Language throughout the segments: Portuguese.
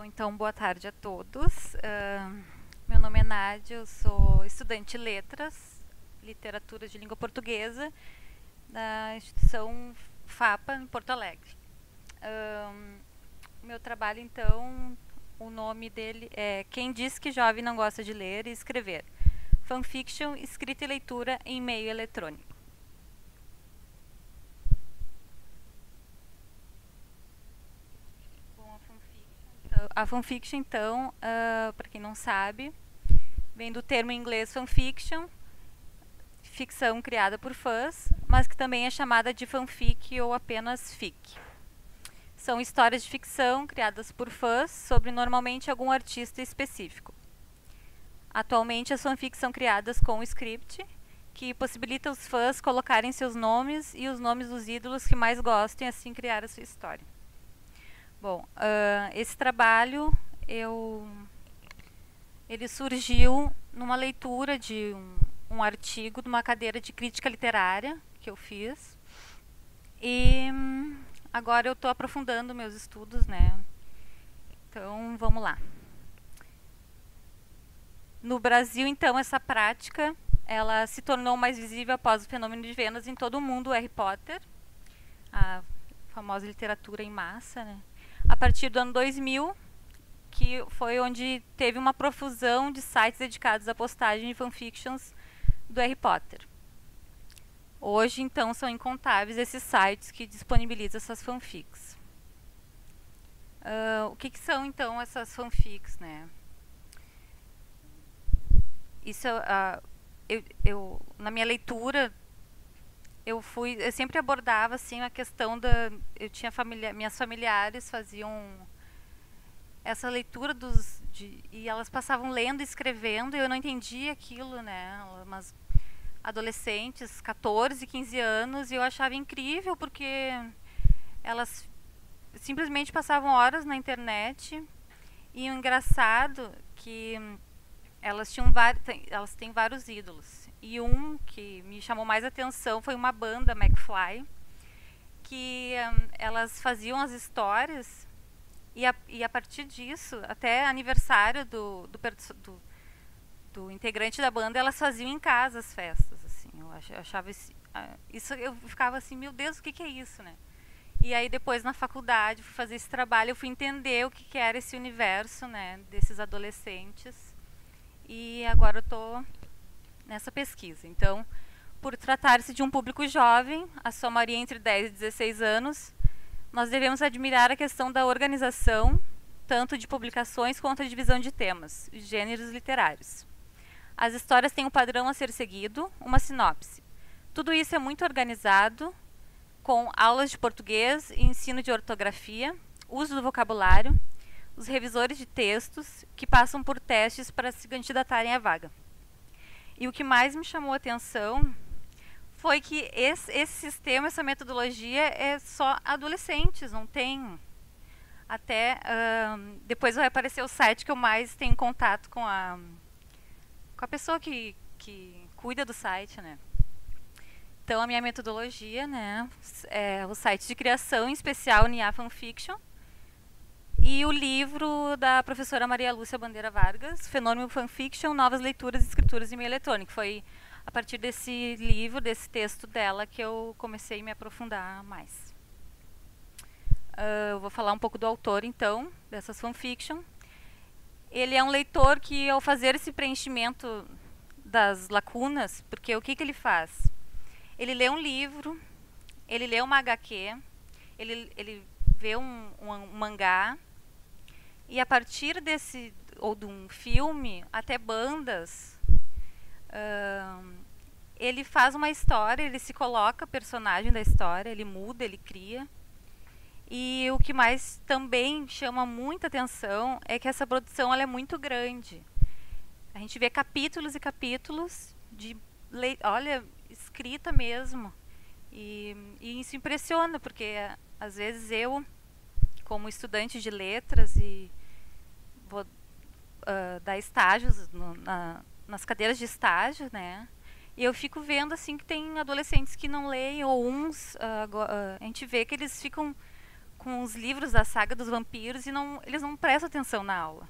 Bom, então, boa tarde a todos. Meu nome é Nádia, eu sou estudante de Letras, Literatura de Língua Portuguesa, da instituição FAPA, em Porto Alegre. Meu trabalho, então, o nome dele é Quem Diz que Jovem Não Gosta de Ler e Escrever. Fanfiction, escrita e leitura em meio eletrônico. A fanfiction, então, para quem não sabe, vem do termo em inglês fanfiction, ficção criada por fãs, mas que também é chamada de fanfic ou apenas fic. São histórias de ficção criadas por fãs sobre normalmente algum artista específico. Atualmente as fanfics são criadas com um script, que possibilita os fãs colocarem seus nomes e os nomes dos ídolos que mais gostem, assim criar a sua história. Bom, esse trabalho ele surgiu numa leitura de um artigo de uma cadeira de crítica literária que eu fiz. E agora eu estou aprofundando meus estudos, né? Então, vamos lá. No Brasil, então, essa prática ela se tornou mais visível após o fenômeno de vendas em todo o mundo, o Harry Potter, a famosa literatura em massa, né? A partir do ano 2000, que foi onde teve uma profusão de sites dedicados à postagem de fanfictions do Harry Potter. Hoje, então, são incontáveis esses sites que disponibilizam essas fanfics. O que são, então, essas fanfics, né? Isso, na minha leitura, eu sempre abordava assim a questão eu tinha minhas familiares faziam essa leitura e elas passavam lendo e escrevendo e eu não entendia aquilo, né? Mas adolescentes, 14, 15 anos, e eu achava incrível porque elas simplesmente passavam horas na internet. E o engraçado que elas têm vários ídolos. E um que me chamou mais atenção foi uma banda, McFly, que elas faziam as histórias e a partir disso, até aniversário do integrante da banda, elas faziam em casa as festas. Assim, eu achava isso, eu ficava assim, meu Deus, o que é isso, né? E aí depois na faculdade, fui fazer esse trabalho, eu fui entender o que era esse universo, né, desses adolescentes. E agora eu estou nessa pesquisa. Então, por tratar-se de um público jovem, a sua maioria entre 10 e 16 anos, nós devemos admirar a questão da organização, tanto de publicações quanto a divisão de temas, gêneros literários. As histórias têm um padrão a ser seguido, uma sinopse. Tudo isso é muito organizado, com aulas de português e ensino de ortografia, uso do vocabulário, os revisores de textos que passam por testes para se candidatarem à vaga. E o que mais me chamou a atenção foi que esse sistema, essa metodologia é só adolescentes, não tem... Até depois vai aparecer o site que eu mais tenho contato com a pessoa que cuida do site, né? Então, a minha metodologia, né, é o site de criação, em especial NIA Fanfiction, e o livro da professora Maria Lúcia Bandeira Vargas, Fenômeno Fanfiction, Novas Leituras e Escrituras em Meio Eletrônico. Foi a partir desse livro, desse texto dela, que eu comecei a me aprofundar mais. Eu vou falar um pouco do autor, então, dessas fanfiction. Ele é um leitor que, ao fazer esse preenchimento das lacunas, porque o que ele faz? Ele lê um livro, ele lê uma HQ, ele vê um mangá, e a partir ou de um filme, até bandas, ele faz uma história, ele se coloca personagem da história, ele muda, ele cria. E o que mais também chama muita atenção é que essa produção ela é muito grande. A gente vê capítulos e capítulos de, olha, escrita mesmo. E isso impressiona, porque às vezes eu, como estudante de letras, e vou dar estágios nas cadeiras de estágio, né? E eu fico vendo assim que tem adolescentes que não leem, ou uns, a gente vê que eles ficam com os livros da saga dos vampiros e eles não prestam atenção na aula.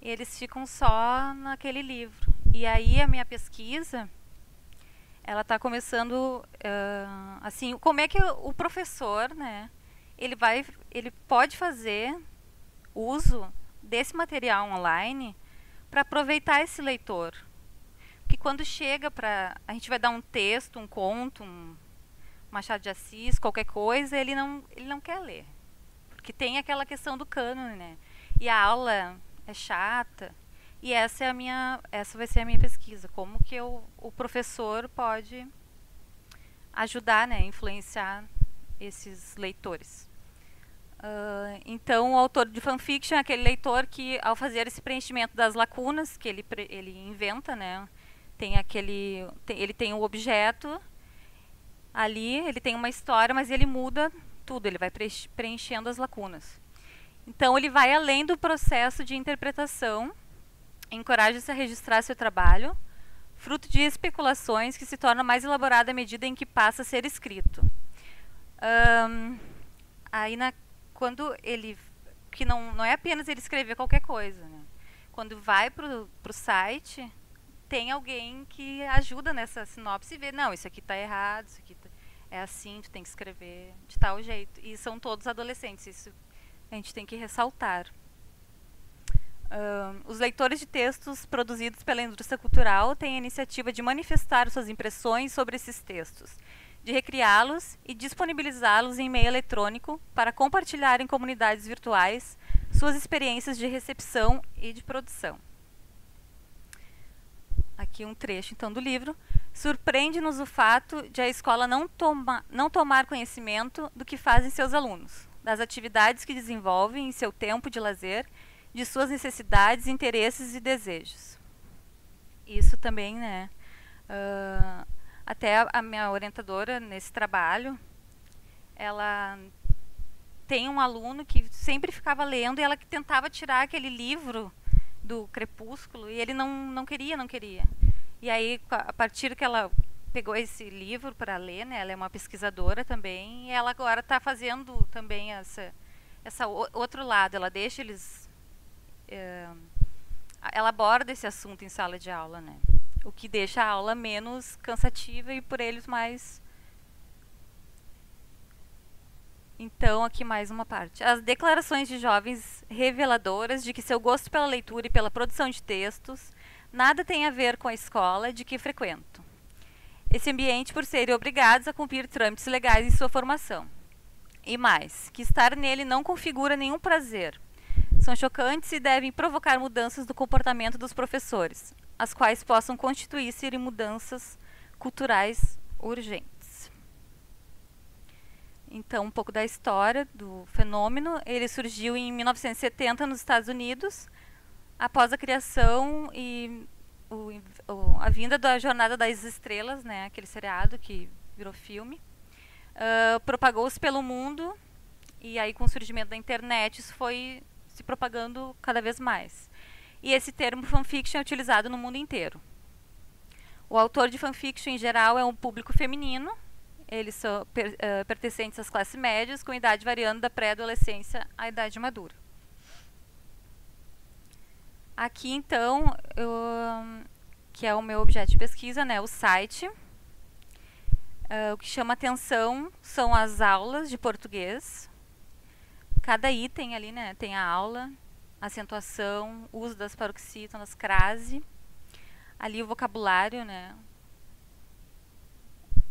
Eles ficam só naquele livro. E aí a minha pesquisa, ela está começando, assim, como é que o professor, né, ele pode fazer uso desse material online para aproveitar esse leitor. Porque quando chega a gente vai dar um texto, um conto, um Machado de Assis, qualquer coisa, ele não quer ler. Porque tem aquela questão do cânone, né? E a aula é chata. E essa vai ser a minha pesquisa. Como que o professor pode ajudar, né? Influenciar esses leitores. Então, o autor de fanfiction é aquele leitor que, ao fazer esse preenchimento das lacunas, que ele inventa, né? Ele tem um objeto ali, ele tem uma história, mas ele muda tudo, ele vai preenchendo as lacunas. Então, ele vai além do processo de interpretação, encoraja-se a registrar seu trabalho, fruto de especulações que se torna mais elaborado à medida em que passa a ser escrito. Aí, quando ele... que não é apenas ele escrever qualquer coisa, né? Quando vai pro site, tem alguém que ajuda nessa sinopse e vê, não, isso aqui está errado, isso aqui é assim, tu tem que escrever de tal jeito. E são todos adolescentes, isso a gente tem que ressaltar. Os leitores de textos produzidos pela indústria cultural têm a iniciativa de manifestar suas impressões sobre esses textos, de recriá-los e disponibilizá-los em meio eletrônico para compartilhar em comunidades virtuais suas experiências de recepção e de produção. Aqui um trecho, então, do livro. Surpreende-nos o fato de a escola não tomar conhecimento do que fazem seus alunos, das atividades que desenvolvem em seu tempo de lazer, de suas necessidades, interesses e desejos. Isso também, né? Até a minha orientadora nesse trabalho, ela tem um aluno que sempre ficava lendo e ela que tentava tirar aquele livro do Crepúsculo e ele não queria. E aí, a partir que ela pegou esse livro para ler, né, ela é uma pesquisadora também, e ela agora está fazendo também essa outro lado, ela deixa eles... ela aborda esse assunto em sala de aula, né? O que deixa a aula menos cansativa e por eles mais... Então, aqui mais uma parte. As declarações de jovens reveladoras de que seu gosto pela leitura e pela produção de textos nada tem a ver com a escola de que frequentam. Esse ambiente por serem obrigados a cumprir trâmites legais em sua formação. E mais, que estar nele não configura nenhum prazer. São chocantes e devem provocar mudanças do comportamento dos professores, as quais possam constituir-se em mudanças culturais urgentes. Então, um pouco da história do fenômeno. Ele surgiu em 1970 nos Estados Unidos, após a criação e a vinda da Jornada das Estrelas, né, aquele seriado que virou filme. Propagou-se pelo mundo e aí, com o surgimento da internet, isso foi se propagando cada vez mais. E esse termo fanfiction é utilizado no mundo inteiro. O autor de fanfiction, em geral, é um público feminino. Eles são pertencentes às classes médias, com idade variando da pré-adolescência à idade madura. Aqui, então, que é o meu objeto de pesquisa, né, o site. O que chama atenção são as aulas de português. Cada item ali, né, tem a aula, acentuação, uso das paroxítonas, crase. Ali o vocabulário, né.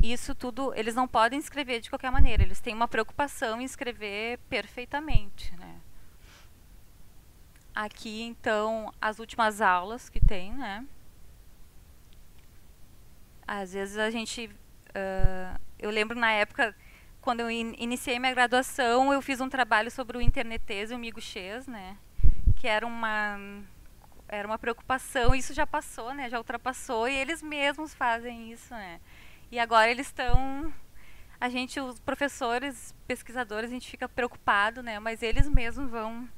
Isso tudo, eles não podem escrever de qualquer maneira, eles têm uma preocupação em escrever perfeitamente, né. Aqui, então, as últimas aulas que tem, né. Às vezes a gente... eu lembro na época, quando eu iniciei minha graduação, eu fiz um trabalho sobre o internetês e o miguxês, né. Que era uma preocupação, isso já passou, né, já ultrapassou, e eles mesmos fazem isso, né. E agora eles estão... os professores, pesquisadores, a gente fica preocupado, né? Mas eles mesmos vão...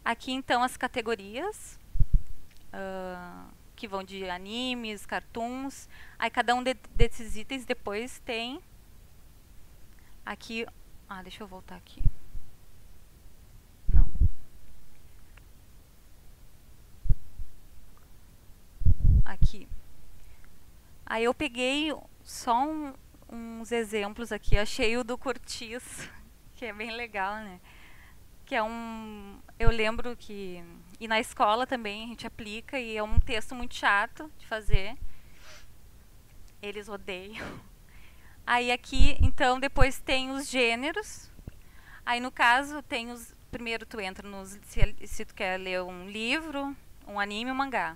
Aqui, então, as categorias, que vão de animes, cartoons. Aí, cada um desses itens depois tem Aqui, deixa eu voltar aqui. Não. Aqui. Aí eu peguei só uns exemplos aqui. Achei o do Cortiço, que é bem legal, né? Que é eu lembro que... E na escola também a gente aplica, e é um texto muito chato de fazer. Eles odeiam. Aí aqui, então, depois tem os gêneros. Aí no caso, tem os... Primeiro tu entra nos... Se tu quer ler um livro, um anime, um mangá.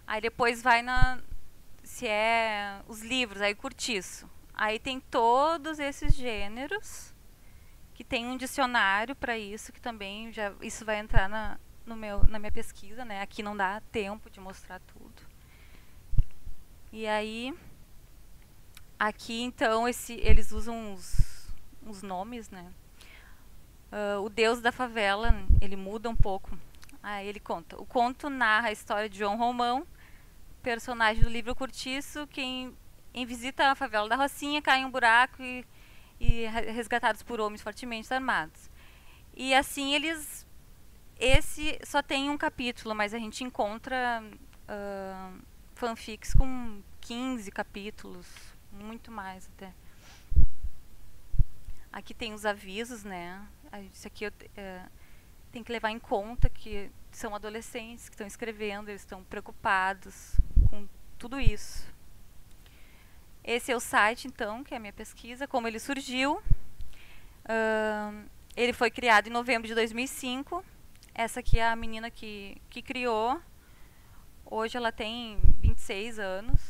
Aí depois vai se é os livros, aí Cortiço. Aí tem todos esses gêneros, que tem um dicionário para isso, que também isso vai entrar na minha pesquisa, né? Aqui não dá tempo de mostrar tudo. E aí, aqui então eles usam uns nomes, né? O Deus da Favela, ele muda um pouco. Aí ele conta. O conto narra a história de João Romão, personagem do livro Cortiço, que em visita à favela da Rocinha cai em um buraco e resgatados por homens fortemente armados. E assim esse só tem um capítulo, mas a gente encontra fanfics com 15 capítulos, muito mais até. Aqui tem os avisos, né? Isso aqui tem que levar em conta que são adolescentes que estão escrevendo, eles estão preocupados com tudo isso. Esse é o site, então, que é a minha pesquisa, como ele surgiu. Ele foi criado em novembro de 2005. Essa aqui é a menina que criou. Hoje ela tem 26 anos.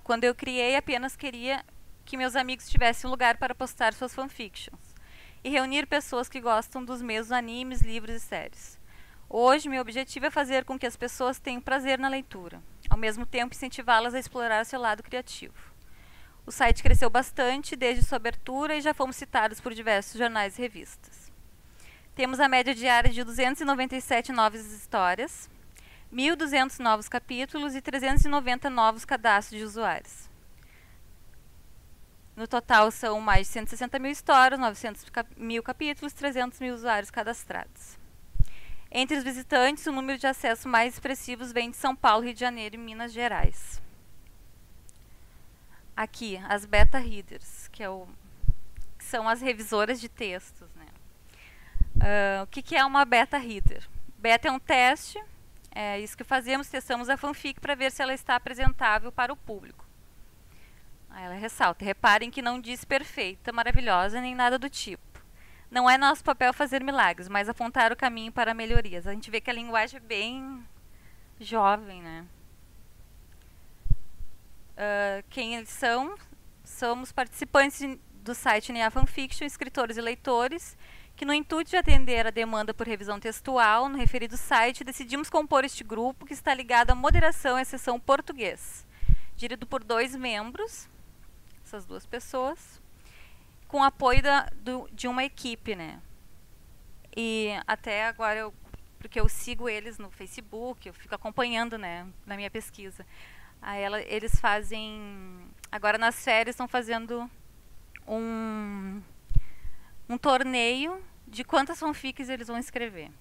Quando eu criei, apenas queria que meus amigos tivessem um lugar para postar suas fanfictions e reunir pessoas que gostam dos mesmos animes, livros e séries. Hoje, meu objetivo é fazer com que as pessoas tenham prazer na leitura, ao mesmo tempo incentivá-las a explorar seu lado criativo. O site cresceu bastante desde sua abertura e já fomos citados por diversos jornais e revistas. Temos a média diária de 297 novas histórias, 1.200 novos capítulos e 390 novos cadastros de usuários. No total, são mais de 160 mil histórias, 900 mil capítulos, 300 mil usuários cadastrados. Entre os visitantes, o número de acessos mais expressivos vem de São Paulo, Rio de Janeiro e Minas Gerais. Aqui, as beta readers, que são as revisoras de textos, né? O que é uma beta reader? Beta é um teste, é isso que fazemos, testamos a fanfic para ver se ela está apresentável para o público. Aí ela ressalta: reparem que não diz perfeita, maravilhosa, nem nada do tipo. Não é nosso papel fazer milagres, mas apontar o caminho para melhorias. A gente vê que a linguagem é bem jovem, né? Quem eles são? Somos participantes do site NA Fanfiction, escritores e leitores, que no intuito de atender a demanda por revisão textual no referido site, decidimos compor este grupo que está ligado à moderação e à seção português, dirigido por 2 membros, essas 2 pessoas, com apoio de uma equipe, né? E até agora, porque eu sigo eles no Facebook, eu fico acompanhando, né, na minha pesquisa. Aí eles fazem... Agora nas férias estão fazendo um torneio de quantas fanfics eles vão escrever.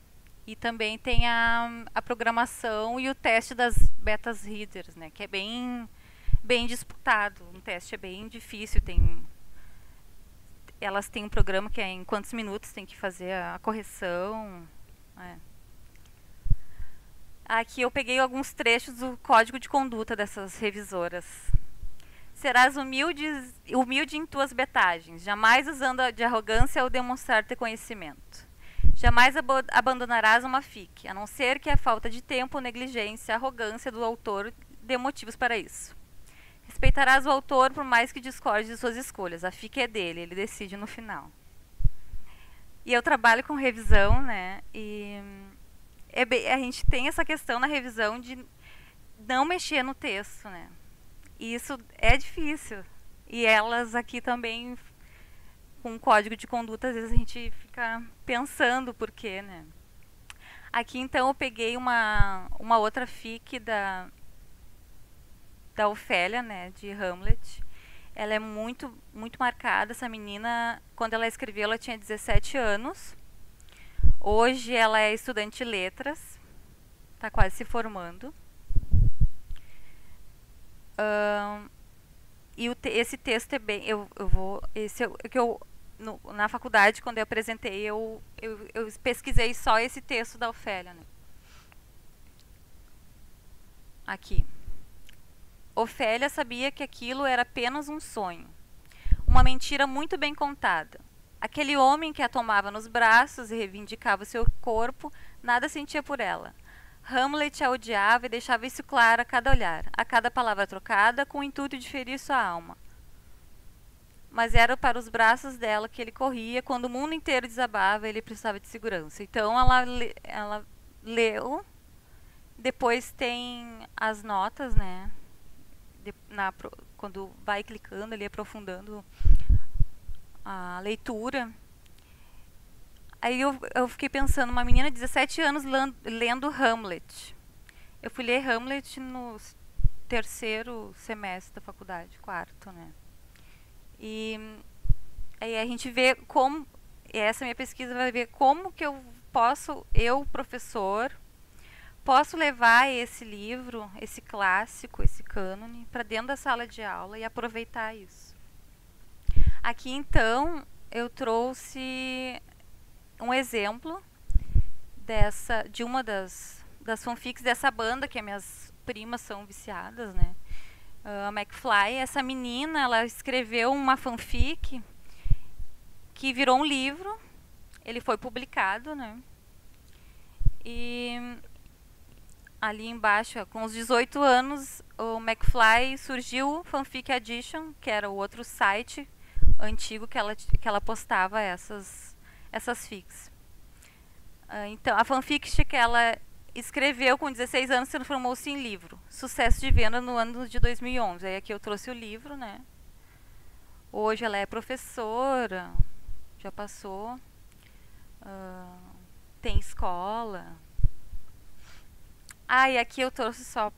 E também tem a programação e o teste das betas readers, né, que é bem disputado. Um teste é bem difícil, elas têm um programa que é em quantos minutos tem que fazer a correção. Aqui eu peguei alguns trechos do código de conduta dessas revisoras. Serás humilde em tuas betagens, jamais usando de arrogância ou demonstrar ter conhecimento. Jamais abandonarás uma fic, a não ser que a falta de tempo, negligência, arrogância do autor dê motivos para isso. Respeitarás o autor por mais que discorde de suas escolhas. A fic é dele, ele decide no final. E eu trabalho com revisão, né? E a gente tem essa questão na revisão de não mexer no texto, né? E isso é difícil. E elas aqui também, com o código de conduta, às vezes a gente fica pensando por quê, né? Aqui, então, eu peguei uma outra fic da Ofélia, né, de Hamlet. Ela é muito marcada, essa menina. Quando ela escreveu, ela tinha 17 anos. Hoje ela é estudante de letras, está quase se formando. E esse texto é bem. Na faculdade, quando eu apresentei, eu pesquisei só esse texto da Ofélia. Né? Aqui. Ofélia sabia que aquilo era apenas um sonho, uma mentira muito bem contada. Aquele homem que a tomava nos braços e reivindicava seu corpo, nada sentia por ela. Hamlet a odiava e deixava isso claro a cada olhar, a cada palavra trocada, com o intuito de ferir sua alma. Mas era para os braços dela que ele corria, quando o mundo inteiro desabava, ele precisava de segurança. Então ela leu, depois tem as notas, né? Quando vai clicando ali, aprofundando a leitura. Aí eu fiquei pensando, uma menina de 17 anos lendo Hamlet. Eu fui ler Hamlet no terceiro semestre da faculdade, quarto, né? E aí a gente vê como, essa minha pesquisa vai ver como que eu, professor, posso levar esse livro, esse clássico, esse cânone, para dentro da sala de aula e aproveitar isso. Aqui, então, eu trouxe um exemplo de uma das fanfics dessa banda, que as minhas primas são viciadas, né? A McFly, essa menina, ela escreveu uma fanfic que virou um livro. Ele foi publicado, né? E ali embaixo, com os 18 anos, o McFly surgiu Fanfic Edition, que era o outro site antigo que ela postava essas fics. Então, a fanfic que ela escreveu com 16 anos transformou-se em livro. Sucesso de venda no ano de 2011. Aí aqui eu trouxe o livro, né? Hoje ela é professora, já passou, tem escola. E aqui eu trouxe só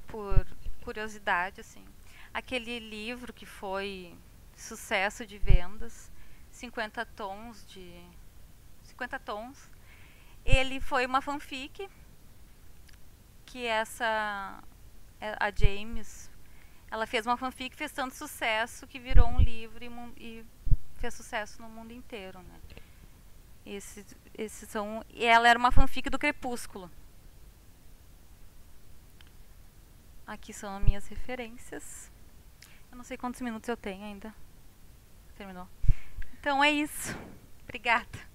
por curiosidade, assim, aquele livro que foi sucesso de vendas, 50 tons. Ele foi uma fanfic que a James, ela fez uma fanfic, fez tanto sucesso que virou um livro e fez sucesso no mundo inteiro, né? E ela era uma fanfic do Crepúsculo. Aqui são as minhas referências. Eu não sei quantos minutos eu tenho ainda. Terminou. Então é isso. Obrigada.